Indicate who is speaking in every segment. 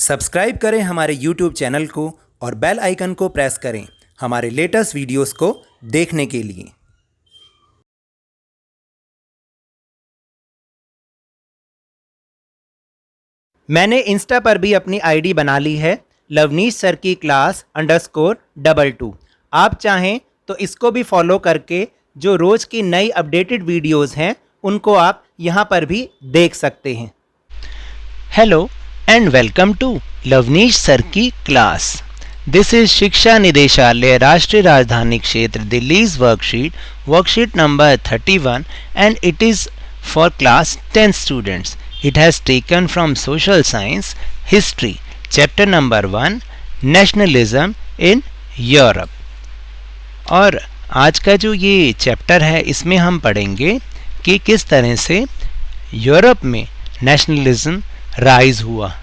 Speaker 1: Subscribe करें हमारे YouTube channel को और बेल आइकन को प्रेस करें हमारे लेटेस्ट वीडियोस को देखने के लिए। मैंने इंस्टा पर भी अपनी आईडी बना ली है, लवनीश सर की क्लास _22। आप चाहें तो इसको भी फॉलो करके जो रोज़ की नई अपडेटेड वीडियोस हैं उनको आप यहाँ पर भी देख सकते हैं। Hello and welcome to Lavneesh sir की class. This is Shiksha Nideshalaya Rashtriya Rajdhani Kshetra दिल्ली's worksheet number 31 and it is for class 10 students. It has taken from social science history chapter number 1 nationalism in Europe. और आज का जो ये चैप्टर है इसमें हम पढ़ेंगे कि किस तरह से यूरोप में नेशनलिज्म राइज हुआ।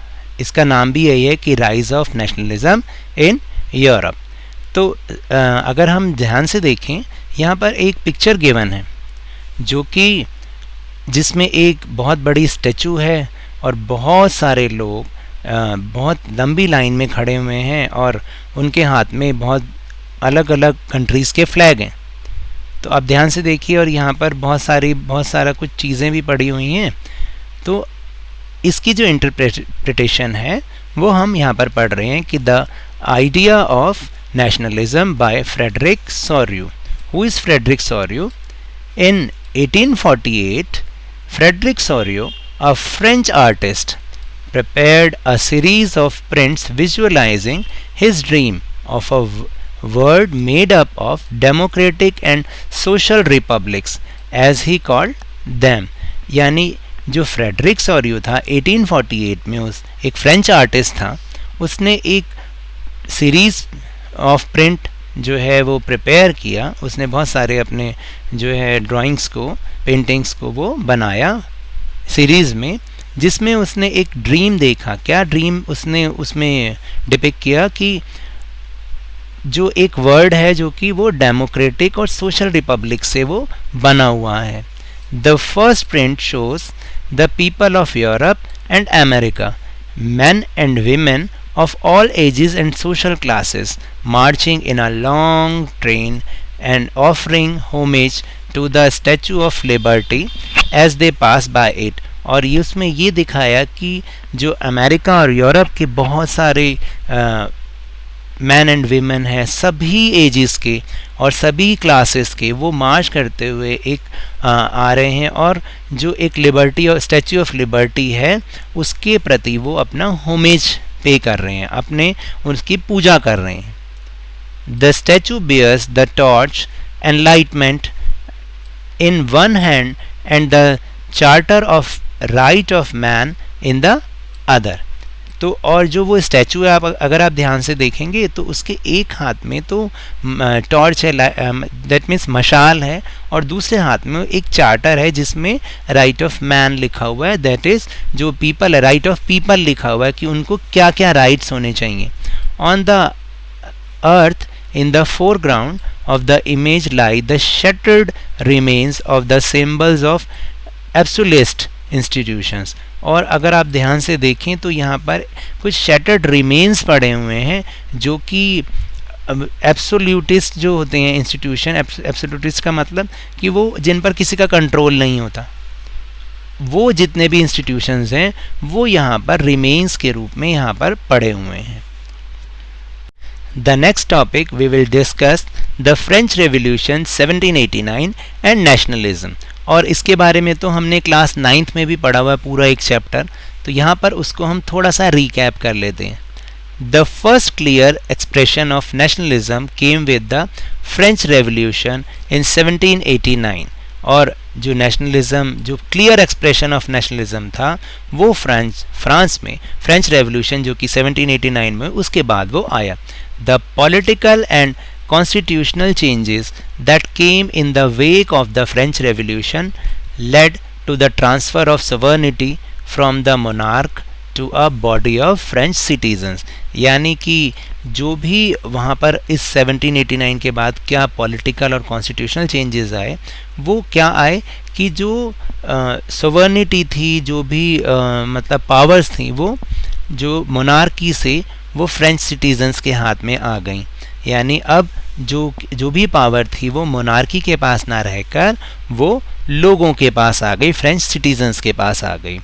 Speaker 1: इसका नाम भी यही है कि rise of nationalism in Europe. तो अगर हम ध्यान से देखें यहाँ पर एक पिक्चर गिवन है जो कि जिसमें एक बहुत बड़ी स्टैचू है और बहुत सारे लोग बहुत लंबी लाइन में खड़े हुए हैं और उनके हाथ में बहुत अलग अलग कंट्रीज़ के फ्लैग हैं। तो आप ध्यान से देखिए और यहाँ पर बहुत सारा कुछ चीज़ें भी पड़ी हुई हैं। तो इसकी जो इंटरप्रिटेशन है वो हम यहाँ पर पढ़ रहे हैं कि the idea of nationalism by Frederic Sorrieu. Who is Frederic Sorrieu? In 1848 Frederick Soriot, a French artist, prepared a series of prints visualizing his dream of a world made up of democratic and social republics, as he called them. यानी जो Frederick सॉरियो था 1848 में एक French artist था, उसने एक series of print जो है वो प्रिपेयर किया। उसने बहुत सारे अपने जो है ड्राइंग्स को, पेंटिंग्स को वो बनाया सीरीज़ में, जिसमें उसने एक ड्रीम देखा। क्या ड्रीम उसने उसमें डिपिक्ट किया कि जो एक वर्ड है जो कि वो डेमोक्रेटिक और सोशल रिपब्लिक से वो बना हुआ है। The first print shows the people of Europe and America, men and women of all ages and social classes, marching in a long train and offering homage to the Statue of Liberty as they pass by it. और इसमें ये दिखाया कि जो America और Europe के बहुत सारे मैन एंड वीमेन हैं, सभी एजेस के और सभी क्लासेस के, वो मार्च करते हुए एक आ रहे हैं और जो एक लिबर्टी और स्टैच्यू ऑफ लिबर्टी है उसके प्रति वो अपना होमेज पे कर रहे हैं, अपने उसकी पूजा कर रहे हैं। The statue bears the torch enlightenment in one hand and the charter of right of man in the other. तो और जो वो स्टैचू है, आप अगर आप ध्यान से देखेंगे तो उसके एक हाथ में तो टॉर्च है, दैट मीन्स मशाल है, और दूसरे हाथ में एक चार्टर है जिसमें राइट ऑफ मैन लिखा हुआ है, दैट इज़ जो पीपल है, राइट ऑफ पीपल लिखा हुआ है कि उनको क्या क्या राइट्स होने चाहिए। On the earth in the foreground of the image lie the shattered remains of the symbols of absolutist institutions। और अगर आप ध्यान से देखें तो यहाँ पर कुछ shattered remains पड़े हुए हैं जो कि एब्सोल्यूटिस्ट जो होते हैं इंस्टीट्यूशन, एब्सोल्यूटिस्ट का मतलब कि वो जिन पर किसी का कंट्रोल नहीं होता, वो जितने भी इंस्टीट्यूशंस हैं वो यहाँ पर रिमेन्स के रूप में यहाँ पर पड़े हुए हैं। The next topic we will discuss the French Revolution 1789 and nationalism। और इसके बारे में तो हमने क्लास 9th में भी पढ़ा हुआ है पूरा एक चैप्टर, तो यहाँ पर उसको हम थोड़ा सा रिकैप कर लेते हैं। The first clear expression of nationalism came with the French Revolution in 1789। और जो नेशनलिज्म, जो क्लियर एक्सप्रेशन ऑफ नेशनलिज्म था वो फ्रांस में फ्रेंच रेवोल्यूशन जो कि 1789 में, उसके बाद वो आया। The political and constitutional changes that came in the wake of the French Revolution led to the transfer of sovereignty from the monarch to a body of French citizens। यानी कि जो भी वहाँ पर इस 1789 के बाद क्या पॉलिटिकल और कॉन्स्टिट्यूशनल चेंजेस आए, वो क्या आए कि जो सोवर्निटी थी, जो भी मतलब पावर्स थी, वो जो मोनार्की से वो फ्रेंच सिटीजन्स के हाथ में आ गई। यानी अब जो भी पावर थी वो मोनार्की के पास ना रहकर वो लोगों के पास आ गई, फ्रेंच सिटीजन्स के पास आ गई।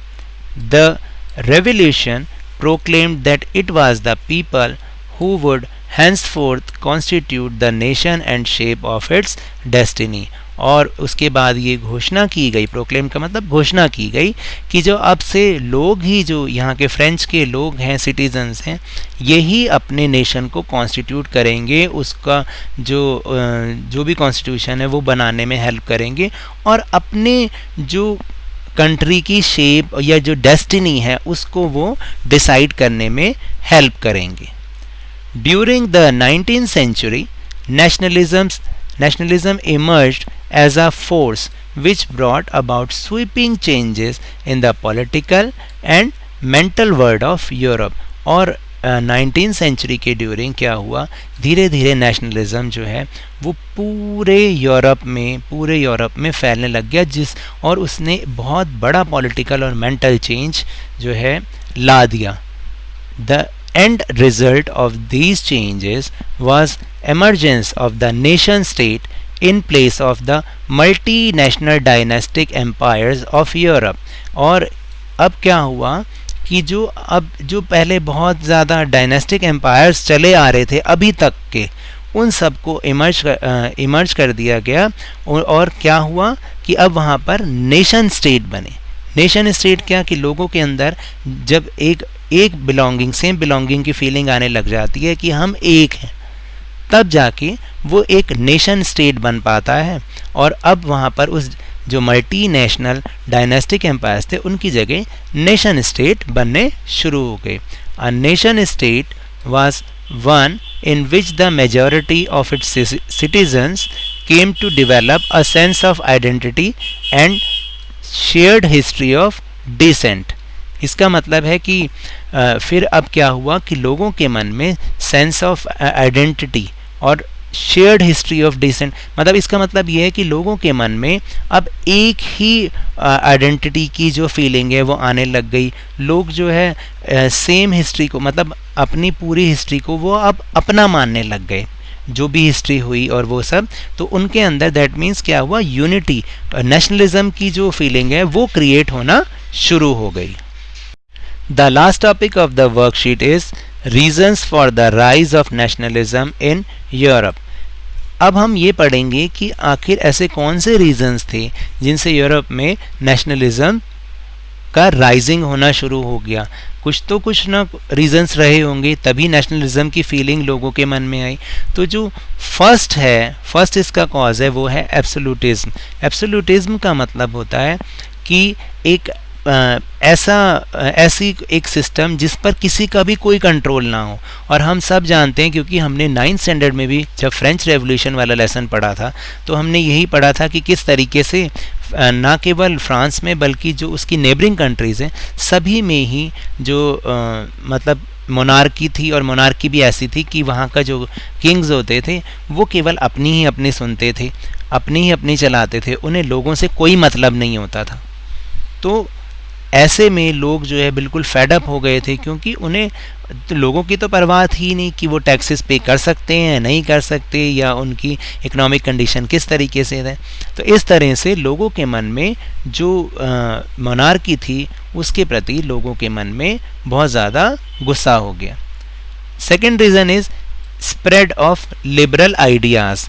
Speaker 1: The revolution proclaimed that it was the people who would henceforth constitute the nation and shape of its destiny। और उसके बाद ये घोषणा की गई, प्रोक्लेम का मतलब घोषणा की गई, कि जो अब से लोग ही, जो यहाँ के फ्रेंच के लोग हैं, सिटीजन्स हैं, यही अपने नेशन को कॉन्स्टिट्यूट करेंगे, उसका जो भी कॉन्स्टिट्यूशन है वो बनाने में हेल्प करेंगे, और अपने जो कंट्री की शेप या जो डेस्टिनी है उसको वो डिसाइड करने में हेल्प करेंगे। During the 19th century, nationalism emerged as a force which brought about sweeping changes in the political and mental world of Europe। और 19th सेंचुरी के ड्यूरिंग क्या हुआ, धीरे धीरे नेशनलिज्म जो है वो पूरे यूरोप में फैलने लग गया, और उसने बहुत बड़ा पॉलिटिकल और मेंटल चेंज जो है ला दिया। The end result of these changes was emergence of the nation state in place of the multinational dynastic empires of Europe। और अब क्या हुआ कि जो पहले बहुत ज़्यादा डायनेस्टिक एम्पायर्स चले आ रहे थे अभी तक के, उन सब को इमर्ज कर दिया गया, और क्या हुआ कि अब वहाँ पर नेशन स्टेट बने। नेशन स्टेट क्या कि लोगों के अंदर जब एक बिलोंगिंग, सेम बिलोंगिंग की फीलिंग आने लग जाती है कि हम एक हैं, तब जाके वो एक नेशन स्टेट बन पाता है। और अब वहाँ पर उस जो मल्टीनेशनल डायनेस्टिक एम्पायर्स थे उनकी जगह नेशन स्टेट बनने शुरू हो गए। A nation state was one in which the majority of its citizens came to develop a sense of identity and shared history of descent. इसका मतलब है कि फिर अब क्या हुआ कि लोगों के मन में सेंस ऑफ आइडेंटिटी और शेयर्ड हिस्ट्री ऑफ डिसेंट, मतलब इसका मतलब ये है कि लोगों के मन में अब एक ही आइडेंटिटी की जो फीलिंग है वो आने लग गई। लोग जो है सेम हिस्ट्री को, मतलब अपनी पूरी हिस्ट्री को वो अब अपना मानने लग गए, जो भी हिस्ट्री हुई और वो सब। तो उनके अंदर दैट मीन्स क्या हुआ, यूनिटी, नेशनलिज्म की जो फीलिंग है वो क्रिएट होना शुरू हो गई। The last topic of the worksheet is reasons for the rise of nationalism in Europe। अब हम ये पढ़ेंगे कि आखिर ऐसे कौन से रीजंस थे जिनसे यूरोप में नेशनलिज्म का राइजिंग होना शुरू हो गया। कुछ ना रीजंस रहे होंगे तभी नेशनलिज्म की फीलिंग लोगों के मन में आई। तो जो फर्स्ट इसका कॉज है वो है एब्सोल्यूटिज्म। एब्सोल्यूटिज्म का मतलब होता है कि एक ऐसी एक सिस्टम जिस पर किसी का भी कोई कंट्रोल ना हो। और हम सब जानते हैं, क्योंकि हमने 9th स्टैंडर्ड में भी जब फ्रेंच रेवोल्यूशन वाला लेसन पढ़ा था तो हमने यही पढ़ा था कि किस तरीके से ना केवल फ्रांस में बल्कि जो उसकी नेबरिंग कंट्रीज़ हैं सभी में ही जो मतलब मोनार्की थी, और मोनार्की भी ऐसी थी कि वहाँ का जो किंग्स होते थे वो केवल अपनी सुनते थे, अपनी चलाते थे, उन्हें लोगों से कोई मतलब नहीं होता था। तो ऐसे में लोग जो है बिल्कुल फेडअप हो गए थे, क्योंकि उन्हें तो लोगों की तो परवाह थी नहीं कि वो टैक्सेस पे कर सकते हैं नहीं कर सकते, या उनकी इकोनॉमिक कंडीशन किस तरीके से है। तो इस तरह से लोगों के मन में जो मोनार्की थी उसके प्रति लोगों के मन में बहुत ज़्यादा गुस्सा हो गया। Second reason is spread of liberal ideas.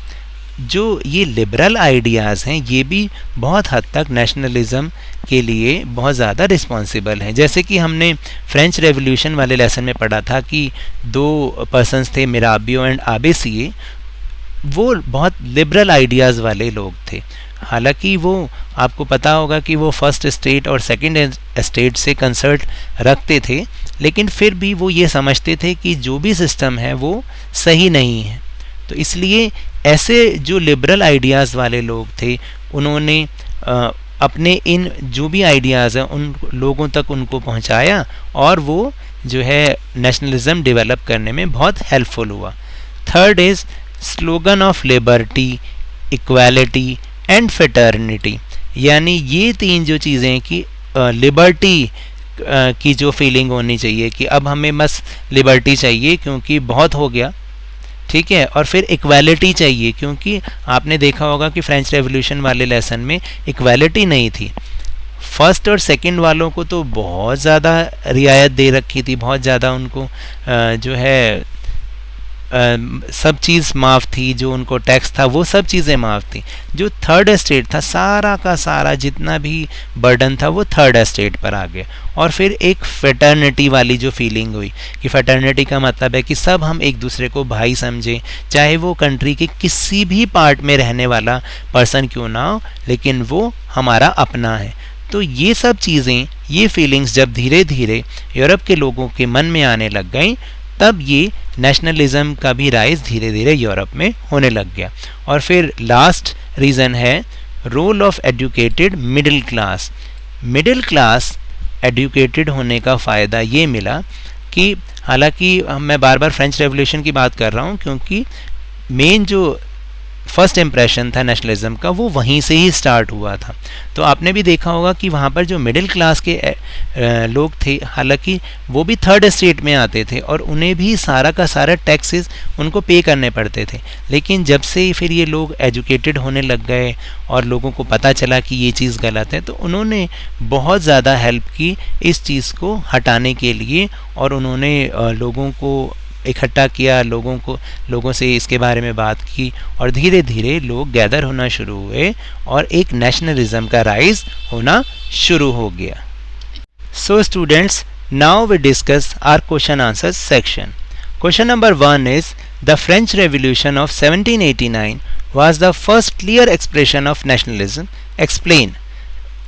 Speaker 1: जो ये लिबरल आइडियाज़ हैं ये भी बहुत हद तक नेशनलिज्म के लिए बहुत ज़्यादा रिस्पॉन्सिबल हैं। जैसे कि हमने फ्रेंच रेवोल्यूशन वाले लेसन में पढ़ा था कि 2 पर्सन्स थे, मिराबियो एंड आबेसिए, वो बहुत लिबरल आइडियाज़ वाले लोग थे। हालांकि वो आपको पता होगा कि वो फर्स्ट स्टेट और सेकंड स्टेट से कंसर्ट रखते थे, लेकिन फिर भी वो ये समझते थे कि जो भी सिस्टम है वो सही नहीं है। तो इसलिए ऐसे जो लिबरल आइडियाज़ वाले लोग थे उन्होंने अपने इन जो भी आइडियाज़ हैं उन लोगों तक उनको पहुंचाया, और वो जो है नेशनलिज्म डेवलप करने में बहुत हेल्पफुल हुआ। Third is slogan of liberty, equality and fraternity. यानी ये 3 जो चीज़ें कि लिबर्टी की जो फीलिंग होनी चाहिए कि अब हमें बस लिबर्टी चाहिए क्योंकि बहुत हो गया, ठीक है, और फिर इक्वालिटी चाहिए क्योंकि आपने देखा होगा कि फ्रेंच रेवोल्यूशन वाले लेसन में इक्वालिटी नहीं थी। फर्स्ट और सेकंड वालों को तो बहुत ज़्यादा रियायत दे रखी थी, बहुत ज़्यादा उनको जो है सब चीज़ माफ़ थी, जो उनको टैक्स था वो सब चीज़ें माफ़ थी। जो थर्ड एस्टेट था सारा का सारा जितना भी बर्डन था वो थर्ड एस्टेट पर आ गया। और फिर एक फेटर्निटी वाली जो फीलिंग हुई कि फेटर्निटी का मतलब है कि सब हम एक दूसरे को भाई समझें, चाहे वो कंट्री के किसी भी पार्ट में रहने वाला पर्सन क्यों ना हो, लेकिन वो हमारा अपना है। तो ये सब चीज़ें, ये फीलिंग्स जब धीरे धीरे यूरोप के लोगों के मन में आने लग गई, तब ये नेशनलिज्म का भी राइज धीरे धीरे यूरोप में होने लग गया। और फिर लास्ट रीज़न है role of educated middle class. Middle class educated होने का फ़ायदा ये मिला कि हालांकि मैं बार बार फ्रेंच रेवोल्यूशन की बात कर रहा हूँ क्योंकि मेन जो फर्स्ट इम्प्रेशन था नेशनलिज्म का वो वहीं से ही स्टार्ट हुआ था। तो आपने भी देखा होगा कि वहाँ पर जो मिडिल क्लास के लोग थे, हालांकि वो भी थर्ड एस्टेट में आते थे और उन्हें भी सारा का सारा टैक्सेस उनको पे करने पड़ते थे। लेकिन जब से फिर ये लोग एजुकेटेड होने लग गए और लोगों को पता चला कि ये चीज़ गलत है, तो उन्होंने बहुत ज़्यादा हेल्प की इस चीज़ को हटाने के लिए और उन्होंने लोगों को इकट्ठा किया, लोगों से इसके बारे में बात की और धीरे धीरे लोग गैदर होना शुरू हुए और एक नेशनलिज्म का राइज होना शुरू हो गया। So students, now we discuss our question answer section. Question number 1 is the French Revolution of 1789 was the first clear expression of nationalism. Explain.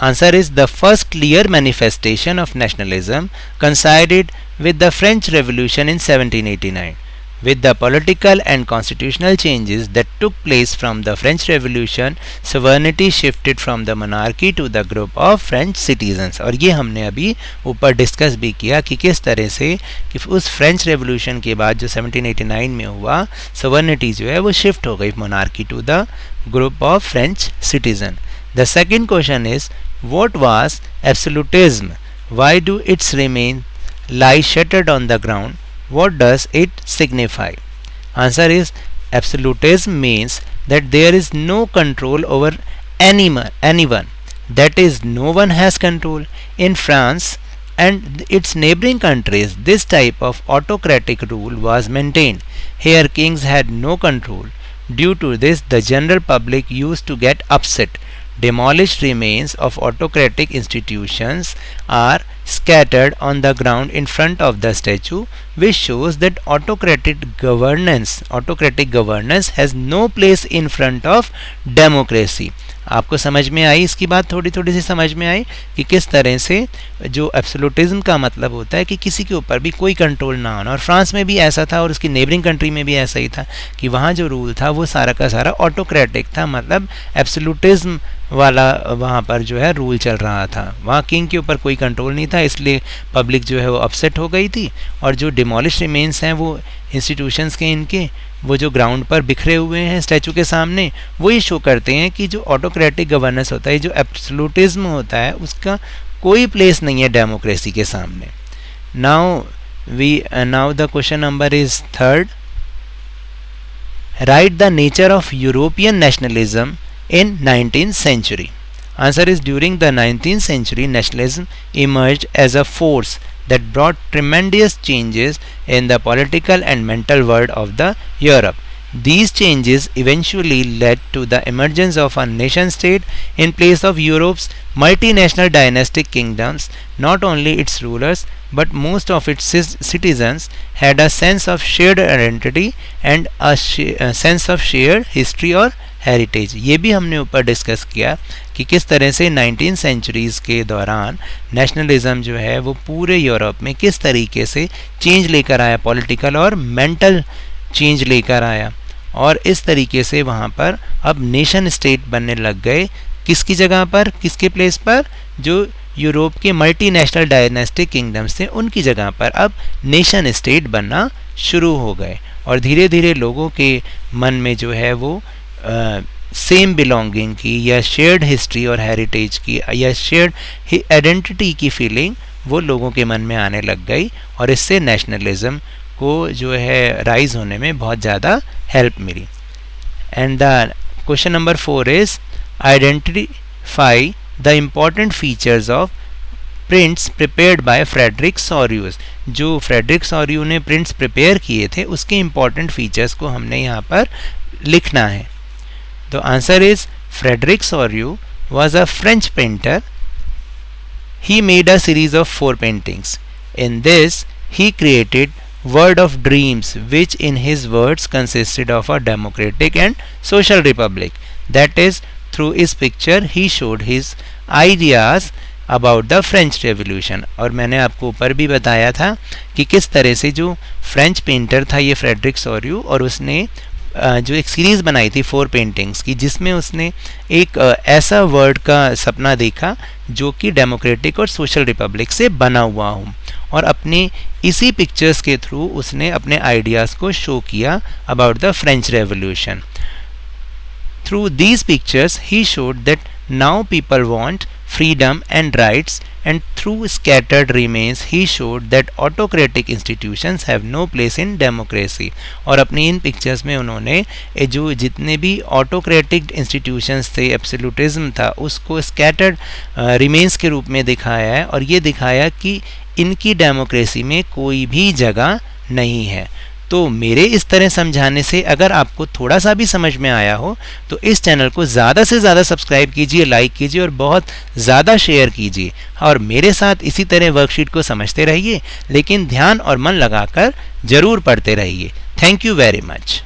Speaker 1: Answer is the first clear manifestation of nationalism coincided with the French Revolution in 1789. With the political and constitutional changes that took place from the French Revolution, sovereignty shifted from the monarchy to the group of French citizens. और ये हमने अभी ऊपर discuss भी किया कि किस तरह से कि उस फ्रेंच रेवोल्यूशन के बाद जो 1789 में हुआ, sovereignty जो है वो शिफ्ट हो गई monarchy to the group of French citizen. The second question is, what was absolutism? Why do its remains lie shattered on the ground? What does it signify? Answer is, absolutism means that there is no control over anyone. That is, no one has control. In France and its neighboring countries, this type of autocratic rule was maintained. Here kings had no control. Due to this, the general public used to get upset. Demolished remains of autocratic institutions are scattered on the ground in front of the statue, which shows that autocratic governance has no place in front of democracy. आपको समझ में आई इसकी बात, थोड़ी थोड़ी सी समझ में आई कि किस तरह से जो एब्सोल्यूटिज्म का मतलब होता है कि किसी के ऊपर भी कोई कंट्रोल ना होना। और फ्रांस में भी ऐसा था और उसकी नेबरिंग कंट्री में भी ऐसा ही था कि वहाँ जो रूल था वो सारा का सारा ऑटोक्रेटिक था, मतलब एब्सोल्यूटिज्म वाला वहाँ पर जो है रूल चल रहा था। वहाँ किंग के ऊपर कोई कंट्रोल नहीं था, इसलिए पब्लिक जो है वो अपसेट हो गई थी। और जो डिमोलिश रिमेन्स हैं वो इंस्टीट्यूशंस के इनके वो जो ग्राउंड पर बिखरे हुए हैं स्टैचू के सामने, वो ये शो करते हैं कि जो ऑटोक्रेटिक गवर्नेंस होता है, जो एब्सोल्यूटिज्म होता है, उसका कोई प्लेस नहीं है डेमोक्रेसी के सामने। Now the question number is 3rd. Right the nature of European nationalism in 19th century. Answer is, during the 19th century, nationalism emerged as a force that brought tremendous changes in the political and mental world of the Europe. These changes eventually led to the emergence of a nation state in place of Europe's multinational dynastic kingdoms. Not only its rulers but most of its citizens had a sense of shared identity and a sense of shared history or heritage. ये भी हमने ऊपर discuss किया कि किस तरह से 19 centuries के दौरान नेशनलिज्म जो है वो पूरे यूरोप में किस तरीके से चेंज लेकर आया, पॉलिटिकल और मेंटल चेंज लेकर आया, और इस तरीके से वहाँ पर अब नेशन स्टेट बनने लग गए। किसकी जगह पर, किसके प्लेस पर? जो यूरोप के मल्टीनेशनल डायनेस्टिक किंगडम्स थे उनकी जगह पर अब नेशन स्टेट बनना शुरू हो गए। और धीरे धीरे लोगों के मन में जो है वो सेम बिलोंगिंग की या शेयर्ड हिस्ट्री और हेरिटेज की या शेयर्ड आइडेंटिटी की फीलिंग वो लोगों के मन में आने लग गई और इससे नेशनलिज्म को जो है राइज होने में बहुत ज़्यादा हेल्प मिली. And the question number 4 is identify the important features of prints prepared by Frederic Sorrieu's. जो फ्रेडरिक सॉर्यू ने प्रिंट्स प्रिपेयर किए थे उसके इम्पॉर्टेंट फीचर्स को हमने यहाँ पर लिखना है. तो answer is Frederic Sorrieu was a French painter. He made a series of 4 paintings. In this, he created World of Dreams, which in his words consisted of a democratic and social republic. That is, through his picture, he showed his ideas about the French Revolution. और मैंने आपको ऊपर भी बताया था कि किस तरह से जो फ्रेंच पेंटर था ये फ्रेडरिक सॉर्यू, और उसने जो एक सीरीज़ बनाई थी 4 पेंटिंग्स की, जिसमें उसने एक ऐसा वर्ल्ड का सपना देखा जो कि डेमोक्रेटिक और सोशल रिपब्लिक से बना हुआ हो, और अपने इसी पिक्चर्स के थ्रू उसने अपने आइडियाज़ को शो किया about the French revolution. Through these pictures he showed that now people want freedom and rights, and through scattered remains he showed that autocratic institutions have no place in democracy. और अपनी इन pictures में उन्होंने जो जितने भी autocratic institutions थे, absolutism था, उसको स्कैटर्ड रिमेन्स के रूप में दिखाया है, और ये दिखाया कि इनकी डेमोक्रेसी में कोई भी जगह नहीं है. तो मेरे इस तरह समझाने से अगर आपको थोड़ा सा भी समझ में आया हो तो इस चैनल को ज़्यादा से ज़्यादा सब्सक्राइब कीजिए, लाइक कीजिए और बहुत ज़्यादा शेयर कीजिए, और मेरे साथ इसी तरह वर्कशीट को समझते रहिए, लेकिन ध्यान और मन लगाकर ज़रूर पढ़ते रहिए. Thank you very much.